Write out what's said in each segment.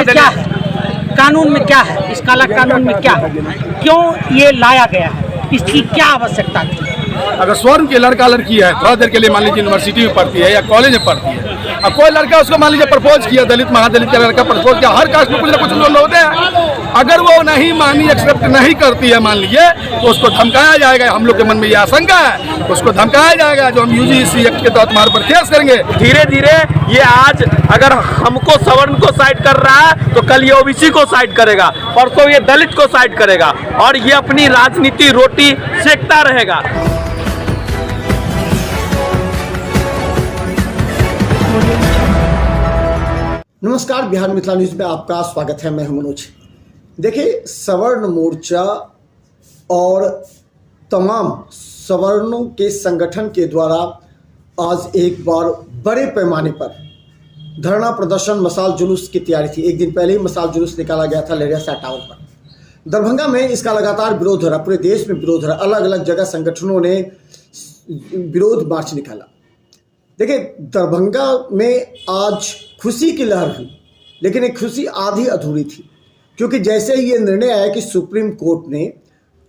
में क्या है, कानून में क्या है, इस काला कानून में क्या है, क्यों ये लाया गया है, इसकी क्या आवश्यकता थी? अगर स्वर्ण के लड़का लड़की है, थोड़ा देर के लिए मान लीजिए यूनिवर्सिटी में पढ़ती है या कॉलेज में पढ़ती है, अब कोई लड़का उसको मान लीजिए प्रपोज किया, दलित महादलित का लड़का प्रपोज किया, हर कास्ट में कुछ ना कुछ लोग होते हैं, अगर वो नहीं मानी, एक्सेप्ट नहीं करती है मान लीजिए, तो उसको धमकाया जाएगा। हम लोग के मन में ये आशंका है, उसको धमकाया जाएगा, जो हम यूजीसी एक्ट के तहत तुम्हारे पर केस करेंगे। धीरे धीरे ये आज अगर हमको सवर्ण को साइड कर रहा है तो कल ये ओबीसी को साइड करेगा, परसों ये दलित को साइड करेगा और ये अपनी राजनीति रोटी सेकता रहेगा। नमस्कार, बिहार मिथिला न्यूज में आपका स्वागत है। मैं हूं मनोज। देखिए, सवर्ण मोर्चा और तमाम सवर्णों के संगठन के द्वारा आज एक बार बड़े पैमाने पर धरना प्रदर्शन, मसाल जुलूस की तैयारी थी। एक दिन पहले ही मसाल जुलूस निकाला गया था लहरिया टावर पर। दरभंगा में इसका लगातार विरोध हो रहा, पूरे देश में विरोध हो रहा। अलग अलग जगह संगठनों ने विरोध मार्च निकाला। देखिए, दरभंगा में आज खुशी की लहर हुई, लेकिन एक खुशी आधी अधूरी थी, क्योंकि जैसे ही ये निर्णय आया कि सुप्रीम कोर्ट ने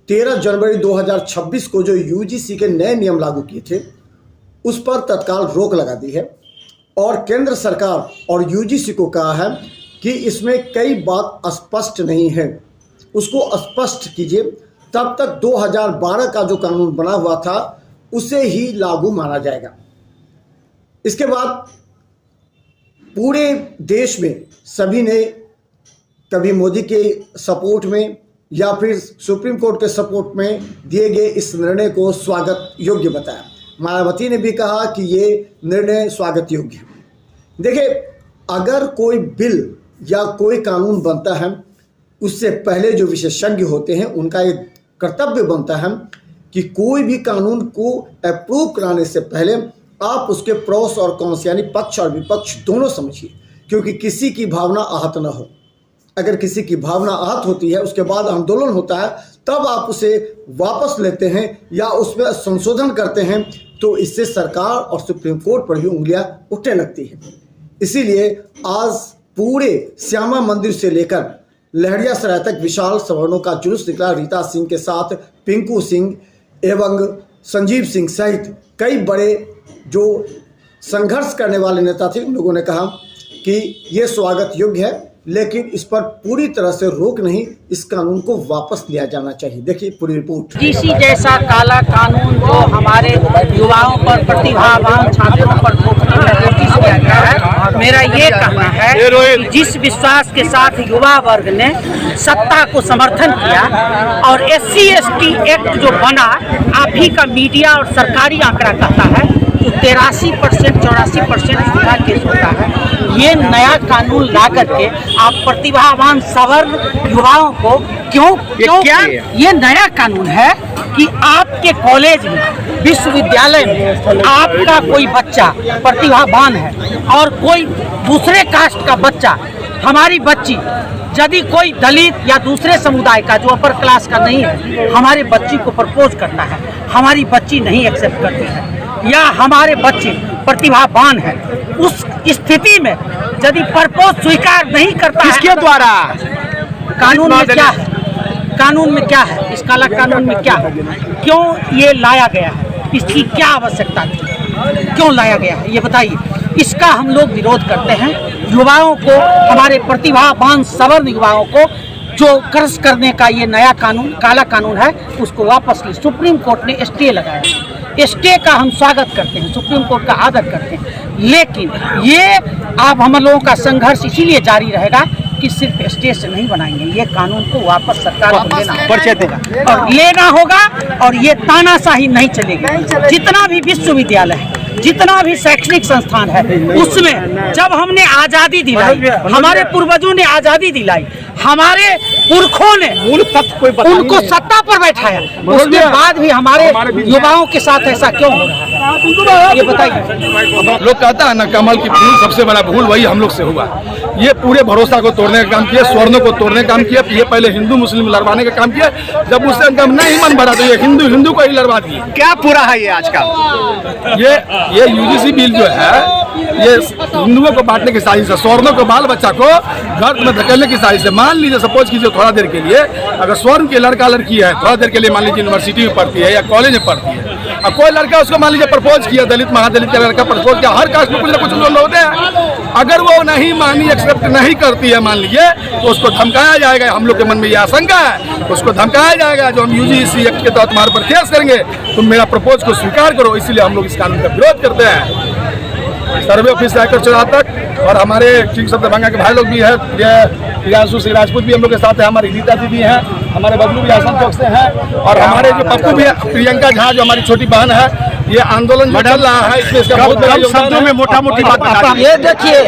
13 जनवरी 2026 को जो यूजीसी के नए नियम लागू किए थे, उस पर तत्काल रोक लगा दी है और केंद्र सरकार और यूजीसी को कहा है कि इसमें कई बात स्पष्ट नहीं है, उसको स्पष्ट कीजिए। तब तक 2012 का जो कानून बना हुआ था उसे ही लागू माना जाएगा। इसके बाद पूरे देश में सभी ने कभी मोदी के सपोर्ट में या फिर सुप्रीम कोर्ट के सपोर्ट में दिए गए इस निर्णय को स्वागत योग्य बताया। मायावती ने भी कहा कि ये निर्णय स्वागत योग्य है। देखिए, अगर कोई बिल या कोई कानून बनता है, उससे पहले जो विशेषज्ञ होते हैं उनका एक कर्तव्य बनता है कि कोई भी कानून को अप्रूव कराने से पहले आप उसके प्रोस और कॉन्स यानी पक्ष और विपक्ष दोनों समझिए, क्योंकि किसी की भावना आहत न हो। अगर किसी की भावना आहत होती है, उसके बाद आंदोलन होता है, तब आप उसे वापस लेते हैं या उसमें संशोधन करते हैं, तो इससे सरकार और सुप्रीम कोर्ट पर भी उंगलियां उठने लगती है। इसीलिए आज पूरे श्यामा मंदिर से लेकर लहरियासराय तक विशाल सवर्णों का जुलूस निकला। रीता सिंह के साथ पिंकू सिंह एवं संजीव सिंह सहित कई बड़े जो संघर्ष करने वाले नेता थे, उन लोगों ने कहा कि ये स्वागत योग्य है, लेकिन इस पर पूरी तरह से रोक नहीं, इस कानून को वापस लिया जाना चाहिए। देखिए पूरी रिपोर्ट। यूजीसी जैसा काला कानून जो हमारे युवाओं पर, प्रतिभावान छात्रों पर थोपने का कोशिश किया गया है, मेरा ये कहना है कि जिस विश्वास के साथ युवा वर्ग ने सत्ता को समर्थन किया और SC/ST एक्ट जो बना, आप ही का मीडिया और सरकारी आंकड़ा कहता है 83% 84% सुधा केस होता है। ये नया कानून ला करके आप प्रतिभावान सवर्ण युवाओं को क्यों ये नया कानून है कि आपके कॉलेज में, विश्वविद्यालय में आपका कोई बच्चा प्रतिभावान है और कोई दूसरे कास्ट का बच्चा, हमारी बच्ची, यदि कोई दलित या दूसरे समुदाय का जो अपर क्लास का नहीं है, हमारे बच्ची को प्रपोज करता है, हमारी बच्ची नहीं एक्सेप्ट करती है, या हमारे बच्चे प्रतिभावान है, उस स्थिति में यदि प्रपोज स्वीकार नहीं करता है, किसके द्वारा? कानून में क्या है, कानून में क्या है, इस काला कानून में क्या है, क्यों ये लाया गया है, इसकी क्या आवश्यकता थी, क्यों लाया गया है, ये बताइए। इसका हम लोग विरोध करते हैं। युवाओं को, हमारे प्रतिभावान सवर्ण युवाओं को जो कर्ज करने का ये नया कानून, काला कानून है, उसको वापस ली। सुप्रीम कोर्ट ने स्टे लगाया, स्टे का हम स्वागत करते हैं, सुप्रीम कोर्ट का आदर करते हैं, लेकिन ये आप हम लोगों का संघर्ष इसीलिए जारी रहेगा कि सिर्फ स्टे से नहीं बनाएंगे, ये कानून को वापस सरकार को लेना होगा और ये तानाशाही नहीं चलेगी। जितना भी विश्वविद्यालय है, जितना भी शैक्षणिक संस्थान है, उसमें जब हमने आज़ादी दिलाई, हमारे पूर्वजों ने आज़ादी दिलाई, हमारे पुरखों ने उनको सत्ता पर बैठाया, उसके बाद भी हमारे युवाओं के साथ ऐसा क्यों हो रहा है, ये बताइए। लोग कहता है ना, कमल की फूल सबसे बड़ा भूल वही हम लोग से हुआ। ये पूरे भरोसा को तोड़ने का काम किया, स्वर्णों को तोड़ने का काम किया। ये पहले हिंदू मुस्लिम लड़वाने का काम किया, जब उससे नहीं मन बढ़ा तो ये हिंदू को ही लड़वा दिए। क्या पूरा है ये आज का? ये यूजीसी बिल जो है, ये हिंदुओं को बांटने की साजिश है, स्वर्णों को, बाल बच्चा को गर्त में धकेलने की साजिश है। मान लीजिए, सपोज कीजिए थोड़ा देर के लिए, अगर स्वर्ण के लड़का लड़की है, थोड़ा देर के लिए मान लीजिए यूनिवर्सिटी में पढ़ती है या कॉलेज में पढ़ती है, और कोई लड़का उसको मान लीजिए प्रपोज किया, दलित महादलित का लड़का प्रपोज किया, हर कास्ट में कुछ ना कुछ लोग होते हैं, अगर वो नहीं मानी, एक्सेप्ट नहीं करती है मान लीजिए, तो उसको धमकाया जाएगा। हम लोग के मन में ये आशंका है, उसको धमकाया जाएगा। जो हम यूजीसी एक्ट के तहत तुम्हारे पर केस करेंगे, तुम मेरा प्रपोज को स्वीकार करो। इसलिए हम लोग इस कानून का विरोध करते हैं। सर्वे ऑफिस से आकर चुनाव तक, और हमारे किंग ऑफ दरभंगा के भाई लोग भी है, प्रियांशु सिंह राजपूत भी हम लोग के साथ है, हमारी रीता दीदी हैं, हमारे बबलू भी आसम चौक से हैं, और हमारे जो पप्पू भी, प्रियंका झा जो हमारी छोटी बहन है। ये आंदोलन जो चल रहा है, इसमें इसका बहुत बड़ा योगदान है। मोटा मोटी बात बता ये देखिए,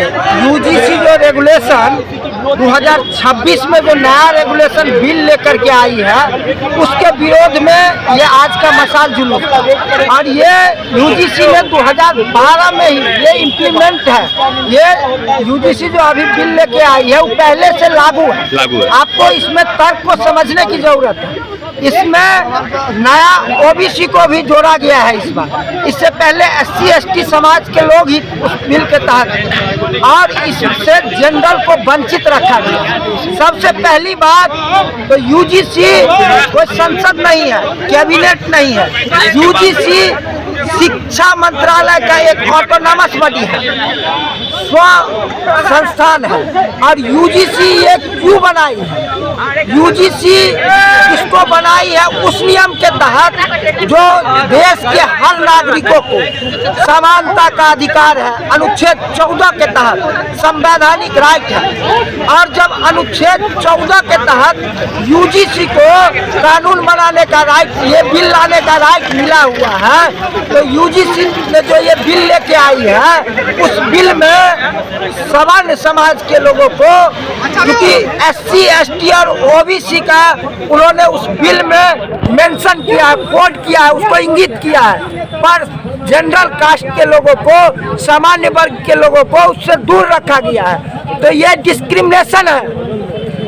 यूजीसी जो रेगुलेशन 2026 में जो नया रेगुलेशन बिल लेकर के आई है, उसके विरोध में ये आज का मशाल जुलूस। और ये यूजीसी ने 2012 में ही ये इम्प्लीमेंट है। ये यूजीसी जो अभी बिल लेके आई है, वो पहले से लागू है। आपको इसमें तर्क को समझने की जरूरत है। इसमें नया ओबीसी को भी जोड़ा गया है इस बार। इससे पहले SC ST समाज के लोग ही उस बिल के तहत, और इससे जनरल को वंचित रखा गया। सबसे पहली बात तो यूजीसी कोई संसद नहीं है, कैबिनेट नहीं है। यूजीसी शिक्षा मंत्रालय का एक ऑटोनॉमस बॉडी है, स्व संस्थान है। और यूजीसी ये क्यों बनाई है? यूजीसी इसको बनाई है उस नियम के तहत जो देश के हर नागरिकों को समानता का अधिकार है, अनुच्छेद 14 के तहत संवैधानिक राइट है। और जब अनुच्छेद 14 के तहत यूजीसी को कानून बनाने का राइट, ये बिल लाने का राइट मिला हुआ है, तो यूजीसी ने जो ये बिल लेके आई है, उस बिल में सवर्ण समाज के लोगों को, क्योंकि SC ST और OBC का उन्होंने उस बिल में मेंशन किया है, कोड किया है, उसको इंगित किया है, पर जनरल कास्ट के लोगों को, सामान्य वर्ग के लोगों को उससे दूर रखा गया है। तो ये डिस्क्रिमिनेशन है,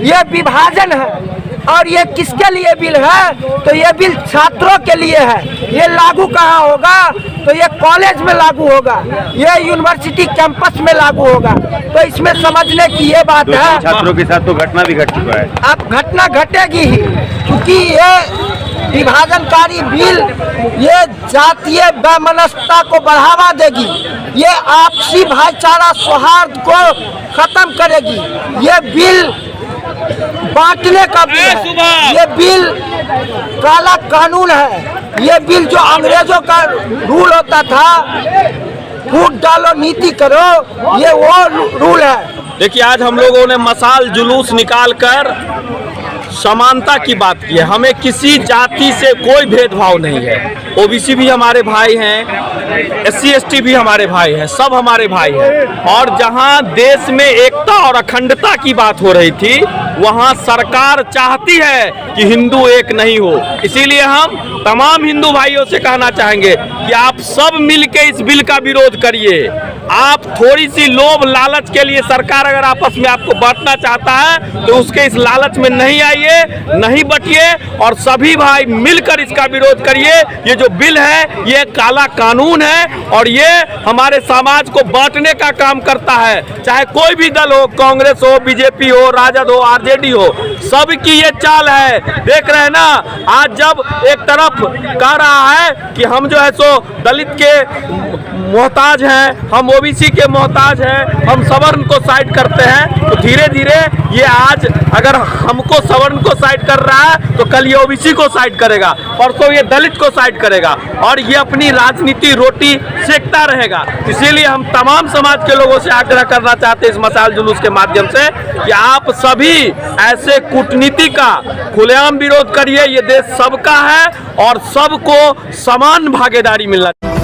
ये विभाजन है। और ये किसके लिए बिल है? तो ये बिल छात्रों के लिए है। ये लागू कहाँ होगा? तो ये कॉलेज में लागू होगा, ये यूनिवर्सिटी कैंपस में लागू होगा। तो इसमें समझने की ये बात है, छात्रों के साथ तो घटना भी घट चुका है। अब घटना घटेगी ही, क्योंकि ये विभाजनकारी बिल ये जातीय वैमनस्यता को बढ़ावा देगी, ये आपसी भाईचारा सौहार्द को खत्म करेगी। ये बिल बांटने का बिल है, ये बिल काला कानून है। ये बिल जो अंग्रेजों का रूल होता था, फूट डालो नीति करो, ये वो रूल है। देखिए, आज हम लोगों ने मशाल जुलूस निकालकर समानता की बात की है। हमें किसी जाति से कोई भेदभाव नहीं है। ओबीसी भी हमारे भाई हैं, SC ST भी हमारे भाई हैं, सब हमारे भाई हैं। और जहां देश में एकता और अखंडता की बात हो रही थी, वहां सरकार चाहती है कि हिंदू एक नहीं हो। इसीलिए हम तमाम हिंदू भाइयों से कहना चाहेंगे कि आप सब मिलकर इस बिल का विरोध करिए। आप थोड़ी सी लोभ लालच के लिए, सरकार अगर आपस में आपको बांटना चाहता है तो उसके इस लालच में नहीं आइए, नहीं बटिए, और सभी भाई मिलकर इसका विरोध करिए। ये जो बिल है ये काला कानून है, और ये हमारे समाज को बांटने का काम करता है। चाहे कोई भी दल हो, कांग्रेस हो, बीजेपी हो, राजद हो, RJD हो, सबकी ये चाल है। देख रहे हैं ना, आज जब एक तरफ कह रहा है कि हम जो है सो दलित के मोहताज हैं, हम OBC के मोहताज हैं, हम सवर्ण को साइड करते हैं, तो धीरे धीरे ये आज अगर हमको सवर्ण को साइड कर रहा है, तो कल ये OBC को साइड करेगा, परसों ये दलित को साइड करेगा, और ये अपनी राजनीति रोटी सेकता रहेगा। इसीलिए हम तमाम समाज के लोगों से आग्रह करना चाहते हैं इस मशाल जुलूस के माध्यम से कि आप सभी ऐसे कूटनीति का खुलेआम विरोध करिए। ये देश सबका है और सबको समान भागीदारी मिलना चाहिए।